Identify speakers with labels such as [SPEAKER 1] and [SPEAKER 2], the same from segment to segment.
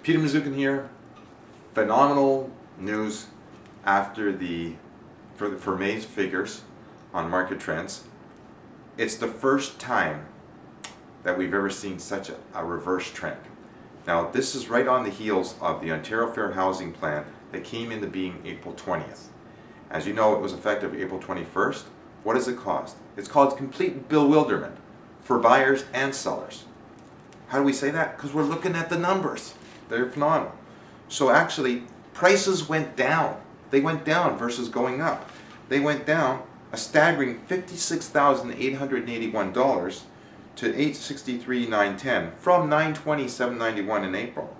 [SPEAKER 1] Peter Mazzuchin here. Phenomenal news after for May's figures on market trends. It's the first time that we've ever seen such a reverse trend. Now this is right on the heels of the Ontario Fair Housing Plan that came into being April 20th. As you know, it was effective April 21st. What does it cost? It's called complete bewilderment for buyers and sellers. How do we say that? Because we're looking at the numbers. They're phenomenal. So actually, prices went down. They went down versus going up. They went down a staggering $56,881 to $863,910 from $920,791 in April.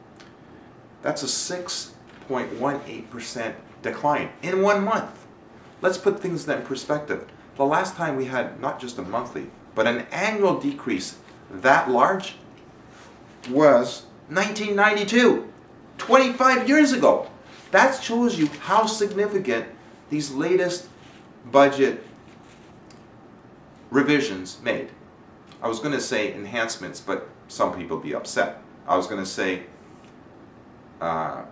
[SPEAKER 1] That's a 6.18% decline in 1 month. Let's put things in perspective. The last time we had not just a monthly, but an annual decrease that large was 1992, 25 years ago. That shows you how significant these latest budget revisions made. I was going to say enhancements, but some people be upset. I was going to say that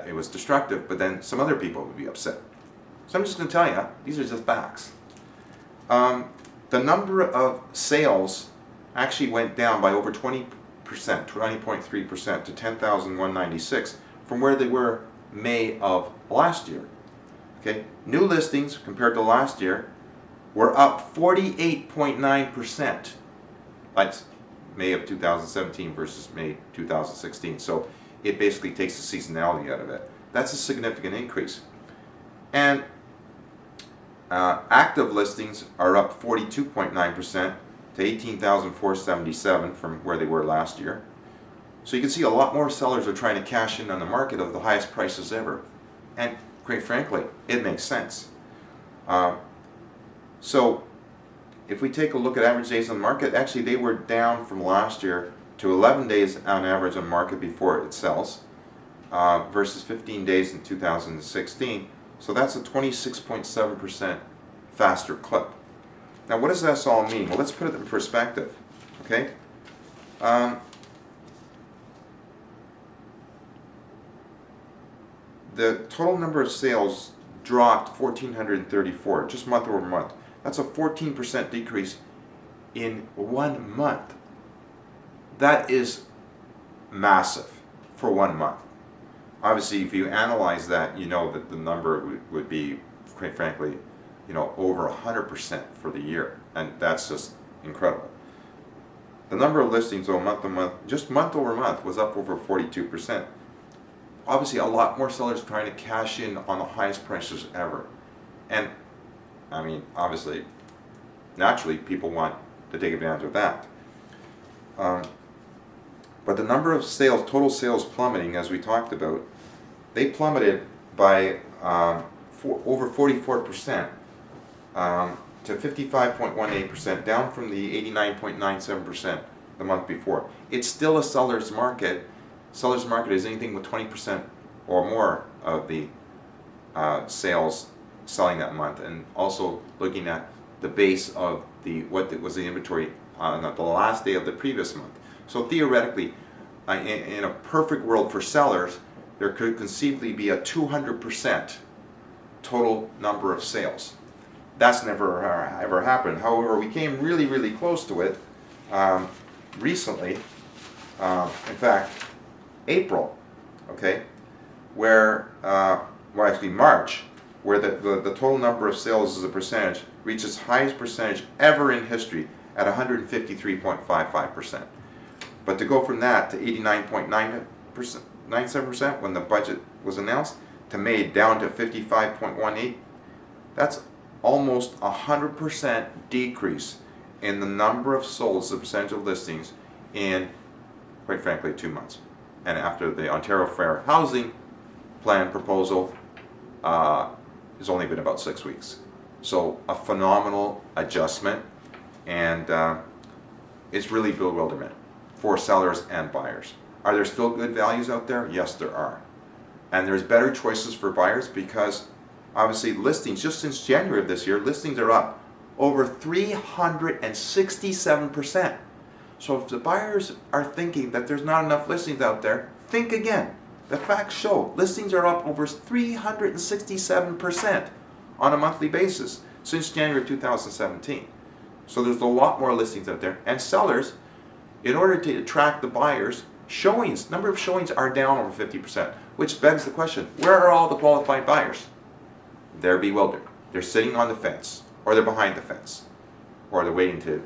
[SPEAKER 1] it was destructive, but then some other people would be upset. So I'm just going to tell you, these are just facts. The number of sales actually went down by over 20%, 20.3% to 10,196 from where they were May of last year. Okay, new listings compared to last year were up 48.9%. That's May of 2017 versus May 2016. So it basically takes the seasonality out of it. That's a significant increase. And active listings are up 42.9% to 18,477 from where they were last year. So you can see a lot more sellers are trying to cash in on the market of the highest prices ever. And quite frankly, it makes sense. So if we take a look at average days on the market, actually they were down from last year to 11 days on average on market before it sells versus 15 days in 2016. So that's a 26.7% faster clip. Now what does this all mean? Well, let's put it in perspective. Okay. The total number of sales dropped 1,434 just month over month. That's a 14% decrease in 1 month. That is massive for 1 month. Obviously, if you analyze that, you know that the number would be, quite frankly, over 100% for the year, and that's just incredible. The number of listings, though, month to month, just month over month, was up over 42%. Obviously, a lot more sellers trying to cash in on the highest prices ever, and I mean, obviously, naturally, people want to take advantage of that. But the number of sales, total sales plummeting, as we talked about, they plummeted by over 44% to 55.18%, down from the 89.97% the month before. It's still a seller's market. Seller's market is anything with 20% or more of the sales selling that month, and also looking at the base of what was the inventory on the last day of the previous month. So theoretically, in a perfect world for sellers, there could conceivably be a 200% total number of sales. That's never ever happened. However, we came really, really close to it recently. In fact, April, okay, where, well actually March, where the total number of sales as a percentage reached its highest percentage ever in history at 153.55%. But to go from that to 89.97% when the budget was announced, to May down to 55.18%, that's almost 100% decrease in the number of sold as a percentage of listings in, quite frankly, 2 months. And after the Ontario Fair Housing Plan proposal, it's only been about 6 weeks. So a phenomenal adjustment, and it's really bewilderment for sellers and buyers. Are there still good values out there? Yes, there are. And there's better choices for buyers because obviously listings, just since January of this year, listings are up over 367%. So if the buyers are thinking that there's not enough listings out there, think again. The facts show listings are up over 367% on a monthly basis since January 2017. So there's a lot more listings out there. And sellers, in order to attract the buyers, number of showings are down over 50%, which begs the question, where are all the qualified buyers? They're bewildered. They're sitting on the fence, or they're behind the fence, or they're waiting to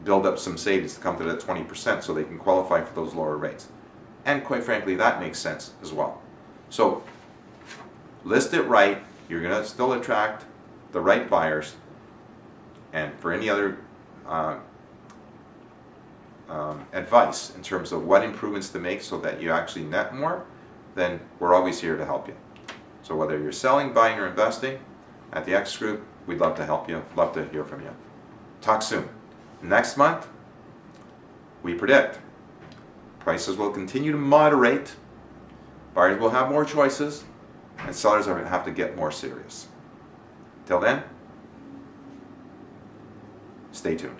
[SPEAKER 1] build up some savings to come to that 20% so they can qualify for those lower rates. And quite frankly, that makes sense as well. So list it right. You're going to still attract the right buyers. And for any other advice in terms of what improvements to make so that you actually net more, then we're always here to help you. So whether you're selling, buying, or investing, at the X Group, we'd love to help you, love to hear from you. Talk soon. Next month, we predict prices will continue to moderate, buyers will have more choices, and sellers are going to have to get more serious. Till then, stay tuned.